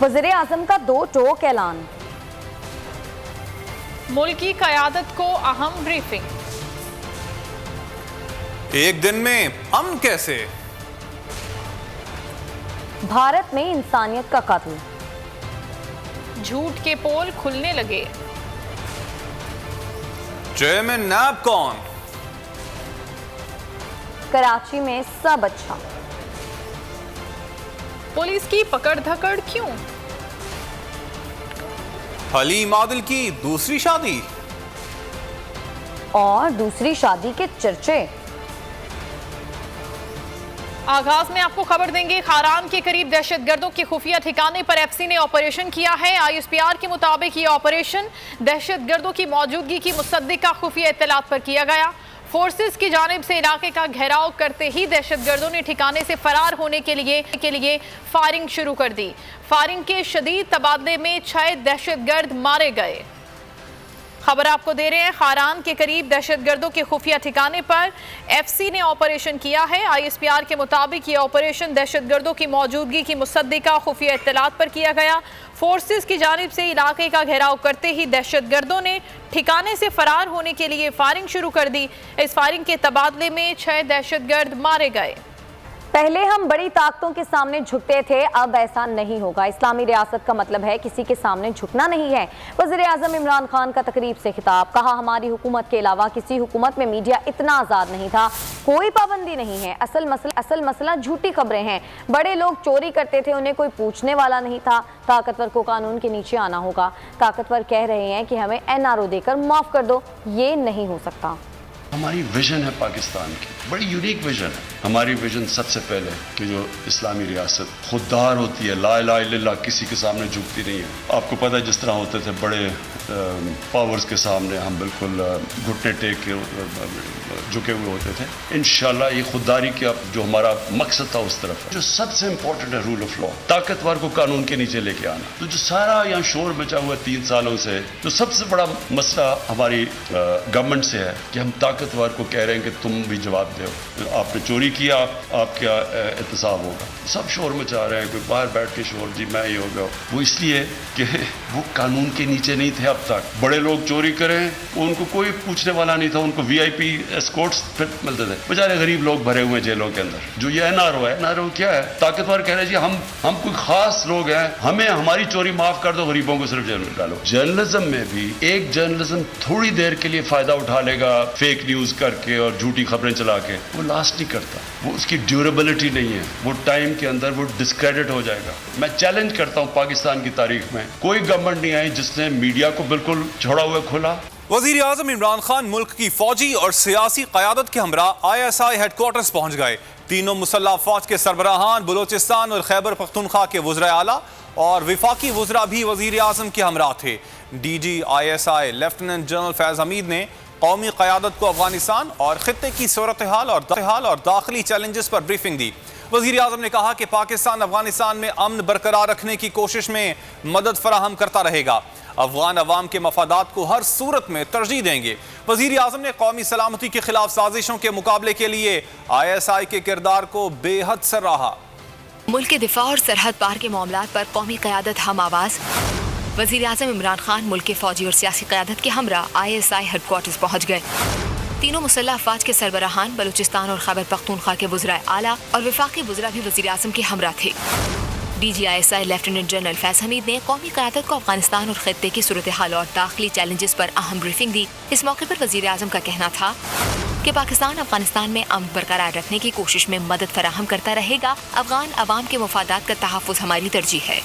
वज़ीर आज़म का दो टोक ऐलान। मुल्क की क़यादत को अहम ब्रीफिंग। एक दिन में अमन कैसे? भारत में इंसानियत का कत्ल। झूठ के पोल खुलने लगे। चेयरमैन नैब कौन? कराची में सब अच्छा। पुलिस की पकड़ धकड़ क्यों? हलीम आदिल की दूसरी शादी और दूसरी शादी के चर्चे। आगाज में आपको खबर देंगे, खारान के करीब दहशतगर्दों के खुफिया ठिकाने पर एफसी ने ऑपरेशन किया है। ISPR के मुताबिक ये ऑपरेशन दहशतगर्दों की मौजूदगी की मुसद्दिका खुफिया इत्तलात पर किया गया। फोर्सेस की जानिब से इलाके का घेराव करते ही दहशतगर्दों ने ठिकाने से फरार होने के लिए फायरिंग शुरू कर दी। फायरिंग के शदीद तबादले में 6 दहशतगर्द मारे गए। खबर आपको दे रहे हैं, खारान के करीब दहशतगर्दों के खुफिया ठिकाने पर एफसी ने ऑपरेशन किया है। ISPR के मुताबिक ये ऑपरेशन दहशतगर्दों की मौजूदगी की मुसद्दिका खुफिया इत्तलात पर किया गया। फोर्सेस की जानिब से इलाके का घेराव करते ही दहशतगर्दों ने ठिकाने से फरार होने के लिए फायरिंग शुरू कर दी। इस फायरिंग के तबादले में 6 दहशतगर्द मारे गए। पहले हम बड़ी ताकतों के सामने झुकते थे, अब ऐसा नहीं होगा। इस्लामी रियासत का मतलब है किसी के सामने झुकना नहीं है। वज़ीर आज़म इमरान खान का तकरीब से खिताब, कहा हमारी हुकूमत के अलावा किसी हुकूमत में मीडिया इतना आज़ाद नहीं था, कोई पाबंदी नहीं है। असल मसला झूठी खबरें हैं। बड़े लोग चोरी करते थे, उन्हें कोई पूछने वाला नहीं था। ताकतवर को कानून के नीचे आना होगा। ताकतवर कह रहे हैं कि हमें NRO देकर माफ़ कर दो, ये नहीं हो सकता। हमारी विजन है पाकिस्तान की, बड़ी यूनिक विजन है हमारी। विजन सबसे पहले कि जो इस्लामी रियासत खुददार होती है, ला इलाहा इल्लल्लाह, किसी के सामने झुकती नहीं है। आपको पता है जिस तरह होते थे बड़े पावर्स के सामने हम बिल्कुल घुटने टेक के झुके हुए होते थे। इंशाल्लाह ये खुददारी का जो हमारा मकसद था उस तरफ है। जो सबसे इंपॉर्टेंट है रूल ऑफ लॉ, ताकतवर को कानून के नीचे लेके आना। तो जो सारा यहाँ शोर मचा हुआ 3 सालों से, जो सबसे बड़ा मसला हमारी गवर्नमेंट से है कि हम ताकतवर को कह रहे हैं कि तुम भी जवाब दो, आपने चोरी किया, आप क्या एहतसाब होगा। सब शोर मचा रहे हैं, कोई बाहर बैठ के शोर, जी मैं ये हो गया। वो इसलिए कि वो कानून के नीचे नहीं थे अब तक। बड़े लोग चोरी करें, उनको कोई पूछने वाला नहीं था, उनको VIP एस्कॉर्ट्स मिलते थे। बेचारे गरीब लोग भरे हुए जेलों के अंदर। जो ये NRO है, NRO क्या है? ताकतवर कह रहे हैं जी हम कोई खास लोग हैं, हमें हमारी चोरी माफ कर दो, गरीबों को सिर्फ जेल में डालो। जर्नलिज्म में भी एक जर्नलिज्म थोड़ी देर के लिए फायदा उठा लेगा फेक न्यूज करके और झूठी खबरें चला के, वो लास्ट नहीं करता, वो उसकी ड्यूरेबिलिटी नहीं है, वो टाइम के अंदर वो डिस्क्रेडिट हो जाएगा। मैं चैलेंज करता हूं पाकिस्तान की तारीख में कोई गवर्नमेंट नहीं आई जिसने मीडिया को बिल्कुल छोड़ा हुआ खोला। वज़ीर आज़म इमरान खान मुल्क की फौजी और सियासी क़यादत के हमरा ISI हेडक्वार्टर्स पहुंच गए। तीनों मुसल्लह फौज के सरबराहान, बलोचिस्तान और खैबर पख्तूनख्वा के वज़ीर आला और विफाकी वज़रा भी वज़ीर आज़म के हमरा थे। DG ISI लेफ्टिनेंट जनरल फैज़ हमीद ने कौमी क़यादत को अफगानिस्तान और ख़ित्ते की सूरत हाल और दाखिली चैलेंजेस पर ब्रीफिंग दी। वज़ीर आज़म ने कहा कि पाकिस्तान अफगानिस्तान में अमन बरकरार रखने की कोशिश में मदद फराहम करता रहेगा। अफगान अवाम के मफादात को हर सूरत में तरजीह देंगे। वज़ीर आज़म ने कौमी सलामती के खिलाफ साजिशों के मुकाबले के लिए ISI के किरदार को बेहद सराहा। मुल्क के दिफा और सरहद पार के मामलात पर कौमी क़यादत हम आवाज़। वज़ीर आज़म इमरान खान मुल्क के फौजी और सियासी क़यादत के हमरा ISI हेडक्वार्टर्स पहुँच गए। तीनों मुसल्लह अफवाज के सरबराहान, बलूचिस्तान और खैबर पख्तूनख्वा के वज़राए आला और विफाकी वज़रा भी वज़ीर आज़म के हमरा थे। DG ISI लेफ्टिनेंट जनरल फैज़ हमीद ने कौमी क़यादत को अफगानिस्तान और ख़ित्ते की सूरत हाल और दाखिली चैलेंजेस पर अहम ब्रीफिंग दी। इस मौके पर वज़ीर आज़म का कहना था कि पाकिस्तान अफगानिस्तान में अमन बरकरार रखने की कोशिश में मदद फराहम करता रहेगा। अफगान अवाम के मफादात का तहफ़्फ़ुज़ हमारी तरजीह है।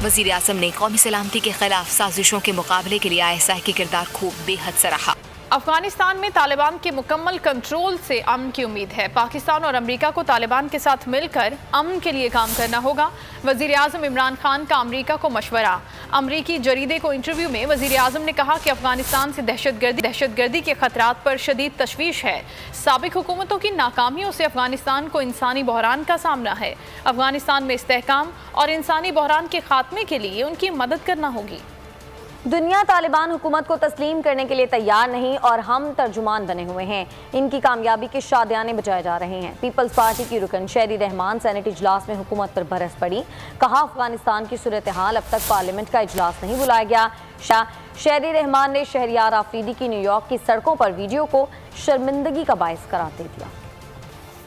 वज़ीर आज़म ने कौमी सलामती के खिलाफ साजिशों के मुकाबले के लिए ISI के किरदार को बेहद सराहा। अफगानिस्तान में तालिबान के मुकम्मल कंट्रोल से अमन की उम्मीद है। पाकिस्तान और अमेरिका को तालिबान के साथ मिलकर अमन के लिए काम करना होगा। वज़ीर आज़म इमरान खान का अमेरिका को मशवरा। अमरीकी जरीदे को इंटरव्यू में वज़ीर आज़म ने कहा कि अफगानिस्तान से दहशतगर्दी के खतरात पर शदीद तशवीश है। साबिक हुकूमतों की नाकामियों से अफगानिस्तान को इंसानी बहरान का सामना है। अफगानिस्तान में इस्तेहकाम और इंसानी बहरान के खात्मे के लिए उनकी मदद करना होगी। दुनिया तालिबान हुकूमत को तस्लीम करने के लिए तैयार नहीं और हम तर्जुमान बने हुए हैं। इनकी कामयाबी के शादियाने बजाए जा रहे हैं। पीपल्स पार्टी की रुकन शहरी रहमान सेनेट इजलास में हुकूमत पर बरस पड़ी। कहा अफगानिस्तान की सूरत हाल, अब तक पार्लियामेंट का इजलास नहीं बुलाया गया। शहरी रहमान ने शहरियार आफरीदी की न्यूयॉर्क की सड़कों पर वीडियो को शर्मिंदगी का बायस करार दे दिया।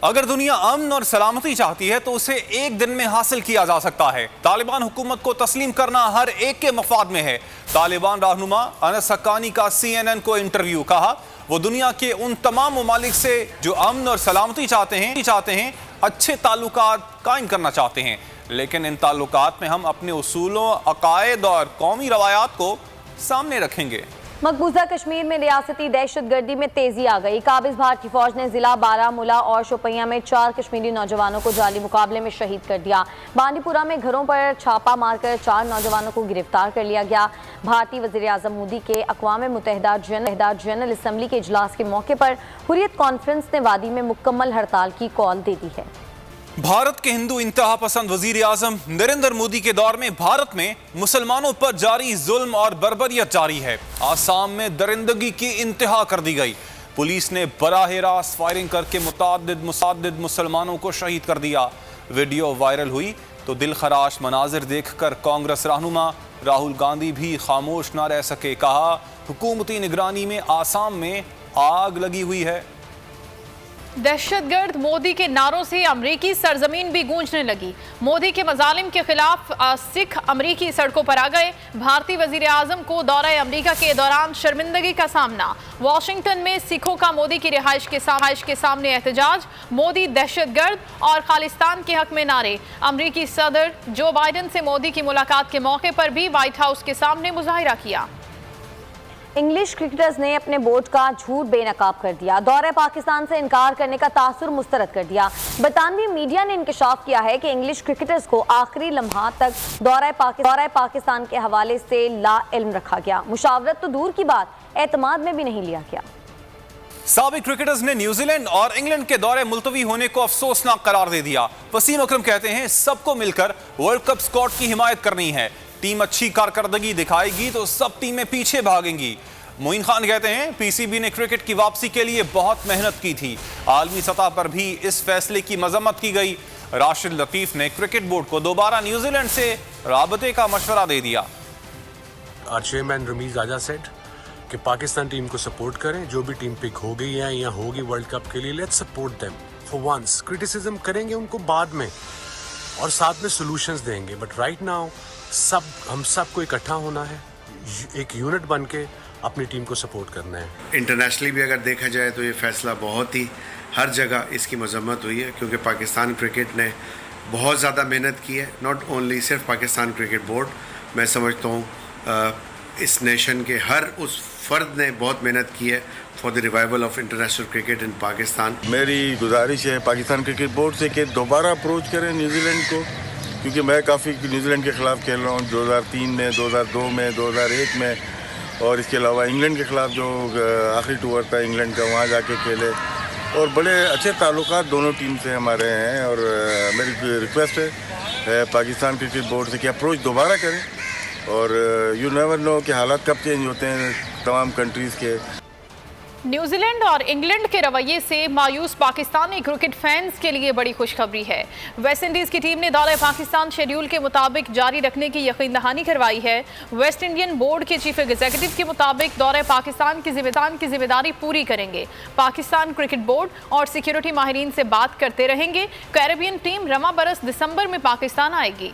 अगर दुनिया अमन और सलामती चाहती है तो उसे एक दिन में हासिल किया जा सकता है। तालिबान हुकूमत को तस्लीम करना हर एक के मफाद में है। तालिबान रहनुमा अनस हक्कानी का CNN को इंटरव्यू। कहा वो दुनिया के उन तमाम ममालिक से जो अमन और सलामती चाहते हैं अच्छे ताल्लुकात कायम करना चाहते हैं, लेकिन इन ताल्लुकात में हम अपने उसूलों, अकायद और कौमी रवायात को सामने रखेंगे। मकबूजा कश्मीर में रियासती दहशतगर्दी में तेजी आ गई। काबिज भारतीय फौज ने जिला बारामूला और शोपियां में 4 कश्मीरी नौजवानों को जाली मुकाबले में शहीद कर दिया। बांदीपुरा में घरों पर छापा मारकर 4 नौजवानों को गिरफ्तार कर लिया गया। भारतीय वज़ीर आज़म मोदी के अक़वाम मुत्तहिदा जनरल असम्बली के इजलास के मौके पर हुर्रियत कॉन्फ्रेंस ने वादी में मुकम्मल हड़ताल की कॉल दे दी है। भारत के हिंदू इंतहा पसंद वजीर आजम नरेंद्र मोदी के दौर में भारत में मुसलमानों पर जारी जुल्म और बर्बरियत जारी है। आसाम में दरिंदगी की इंतहा कर दी गई। पुलिस ने बराह रास्त फायरिंग करके मुतअद्दिद मुसलमानों को शहीद कर दिया। वीडियो वायरल हुई तो दिल खराश मनाजिर देखकर कांग्रेस रहनुमा राहुल गांधी भी खामोश ना रह सके। कहा हुकूमती निगरानी में आसाम में आग लगी हुई है। दहशतगर्द मोदी के नारों से अमरीकी सरजमीन भी गूंजने लगी। मोदी के मजालिम के खिलाफ सिख अमरीकी सड़कों पर आ गए। भारतीय वजीर आजम को दौरा अमरीका के दौरान शर्मिंदगी का सामना। वाशिंगटन में सिखों का मोदी की रिहाइश के सामने एहतजाज। मोदी दहशतगर्द और खालिस्तान के हक में नारे। अमरीकी सदर जो बाइडन से मोदी की मुलाकात के मौके पर भी व्हाइट हाउस के सामने मुजाहिरा किया। इंग्लिश क्रिकेटर्स ने अपने बोर्ड का झूठ बेनकाब कर दिया। दौरे पाकिस्तान से इनकार करने का तासुर मुस्तरद कर दिया। बरतानवी मीडिया ने इंकशाफ किया है कि इंग्लिश क्रिकेटर्स को आखिरी लम्हात तक दौरे पाकिस्तान के हवाले से ला इल्म रखा गया। मुशावरत तो दूर की बात, एतमाद में भी नहीं लिया गया। साबिक क्रिकेटर्स ने न्यूजीलैंड और इंग्लैंड के दौरे मुलतवी होने को अफसोसनाक करार दे दिया। वसीम अकरम कहते हैं सबको मिलकर वर्ल्ड कप स्क्वाड की हिमायत करनी है। टीम अच्छी कारकर्दगी दिखाएगी तो सब टीमें पीछे भागेंगी। मोइन खान कहते हैं PCB ने क्रिकेट की वापसी के लिए बहुत मेहनत की थी। आलमी सतह पर भी इस फैसले की मजम्मत की गई। राशिद लतीफ ने क्रिकेट बोर्ड को दोबारा न्यूजीलैंड से राबते का मशवरा दे दिया। चेयरमैन रमीज आजा सेड कि पाकिस्तान टीम को सपोर्ट करें। जो भी टीम पिक हो गई है या होगी वर्ल्ड कप के लिए, let's support them for once. Criticism करेंगे उनको बाद में और साथ में सॉल्यूशंस देंगे, बट राइट नाउ हम सबको इकट्ठा होना है, एक यूनिट बन के अपनी टीम को सपोर्ट करना है। इंटरनेशनली भी अगर देखा जाए तो ये फैसला बहुत ही हर जगह इसकी मजम्मत हुई है, क्योंकि पाकिस्तान क्रिकेट ने बहुत ज़्यादा मेहनत की है। नॉट ओनली सिर्फ पाकिस्तान क्रिकेट बोर्ड, मैं समझता हूँ इस नेशन के हर उस फर्द ने बहुत मेहनत की है for the revival of international cricket in Pakistan. मेरी गुजारिश है पाकिस्तान क्रिकेट बोर्ड से कि दोबारा अप्रोच करें न्यूजीलैंड को, क्योंकि मैं काफ़ी न्यूजीलैंड के ख़िलाफ़ खेल रहा हूँ 2003 में, 2002 में, 2001 में, और इसके अलावा इंग्लैंड के ख़िलाफ़ जो आखिरी टूर था इंग्लैंड का, वहाँ जाके खेले और बड़े अच्छे ताल्लुकात दोनों टीम से हमारे हैं। और मेरी रिक्वेस्ट है पाकिस्तान क्रिकेट बोर्ड से कि अप्रोच दोबारा करें। और यू नेवर नो कि हालात कब चेंज होते हैं तमाम कंट्रीज़ के। न्यूजीलैंड और इंग्लैंड के रवैये से मायूस पाकिस्तानी क्रिकेट फैंस के लिए बड़ी खुशखबरी है। वेस्ट इंडीज की टीम ने दौरे पाकिस्तान शेड्यूल के मुताबिक जारी रखने की यकीन दहानी करवाई है। वेस्ट इंडियन बोर्ड के चीफ एग्जीक्यूटिव के मुताबिक दौरे पाकिस्तान की जिम्मेदारी पूरी करेंगे। पाकिस्तान क्रिकेट बोर्ड और सिक्योरिटी माहिरीन से बात करते रहेंगे। कैरेबियन टीम रवा बरस दिसंबर में पाकिस्तान आएगी।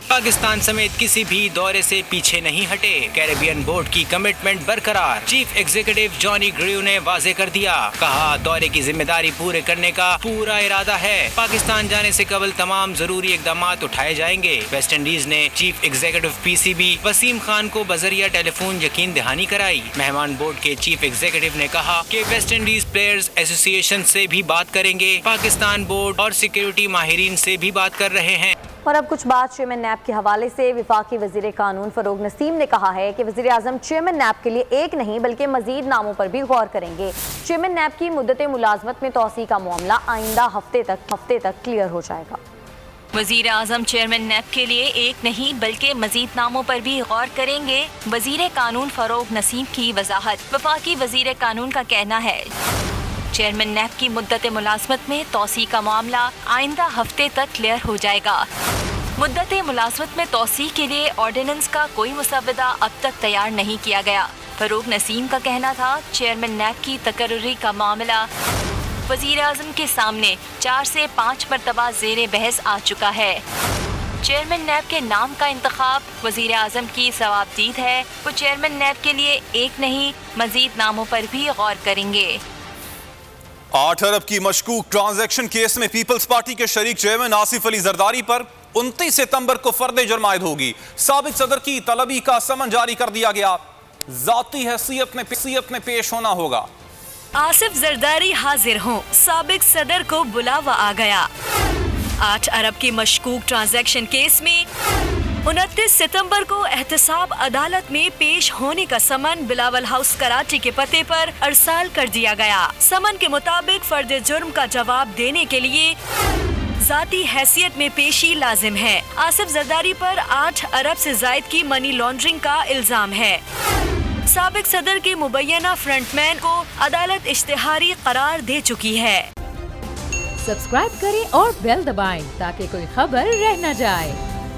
पाकिस्तान समेत किसी भी दौरे से पीछे नहीं हटे। कैरेबियन बोर्ड की कमिटमेंट बरकरार। चीफ एग्जीक्यूटिव जॉनी ग्रीव ने वाजे कर दिया। कहा दौरे की जिम्मेदारी पूरे करने का पूरा इरादा है। पाकिस्तान जाने से कबल तमाम जरूरी इकदाम उठाए जाएंगे। वेस्ट इंडीज ने chief executive PCB Wasim Khan को बजरिया टेलीफोन यकीन दहानी कराई। मेहमान बोर्ड के चीफ एग्जीक्यूटिव ने कहा कि वेस्ट इंडीज प्लेयर्स एसोसिएशन से भी बात करेंगे। पाकिस्तान बोर्ड और सिक्योरिटी माहिरीन से भी बात कर रहे हैं। और अब कुछ बात चेयरमैन नैब के हवाले से। वफाकी वजीर कानून फरोग नसीम ने कहा है कि वजीर आजम चेयरमैन नैब के लिए एक नहीं बल्कि मजीद नामों पर भी गौर करेंगे। चेयरमैन नैब की मुद्दत मुलाजमत में तोसी का मामला आइंदा हफ्ते तक क्लियर हो जाएगा। वजीर आजम चेयरमैन नैब के लिए एक नहीं बल्कि मजीद नामों पर भी गौर करेंगे। वजीर कानून फरोग नसीम की वजाहत। वफाकी वजीर कानून का कहना है चेयरमैन नैब की मुद्दत मुलाजमत में तोसी का मामला आइंदा हफ्ते तक क्लियर हो जाएगा। मुद्दत मुलाजमत में तोसी के लिए ऑर्डिनेंस का कोई मुसवदा अब तक तैयार नहीं किया गया। फरोग नसीम का कहना था चेयरमैन नैब की तकर्रुरी का मामला वजीर आजम के सामने 4 से 5 मरतबा ज़ेरे बहस आ चुका है। चेयरमैन नैब के नाम का इंतखाब वजीर आजम की सवाबदीद है। वो चेयरमैन नैब के लिए एक नहीं मजीद नामों पर भी गौर करेंगे। 8 अरब की मशकूक ट्रांजैक्शन केस में पीपल्स पार्टी के शरीक चेयरमैन आसिफ अली जरदारी पर 29 सितंबर को फर्द जुर्म आयद होगी। साबिक सदर की तलबी का समन जारी कर दिया गया। जाती हैसियत में पेश होना होगा। आसिफ जरदारी हाजिर हों, साबिक सदर को बुलावा आ गया। 8 अरब की मशकूक ट्रांजैक्शन केस में 29 सितंबर को एहतसाब अदालत में पेश होने का समन बिलावल हाउस कराची के पते पर अरसाल कर दिया गया। समन के मुताबिक फर्द जुर्म का जवाब देने के लिए जाती हैसियत में पेशी लाजिम है। आसिफ जरदारी पर 8 अरब से जायद की मनी लॉन्ड्रिंग का इल्जाम है। साबिक सदर के मुबैना फ्रंटमैन को अदालत इश्तिहारी करार दे चुकी है। सब्सक्राइब करें और बेल दबाएं ताकि कोई खबर रह न जाए।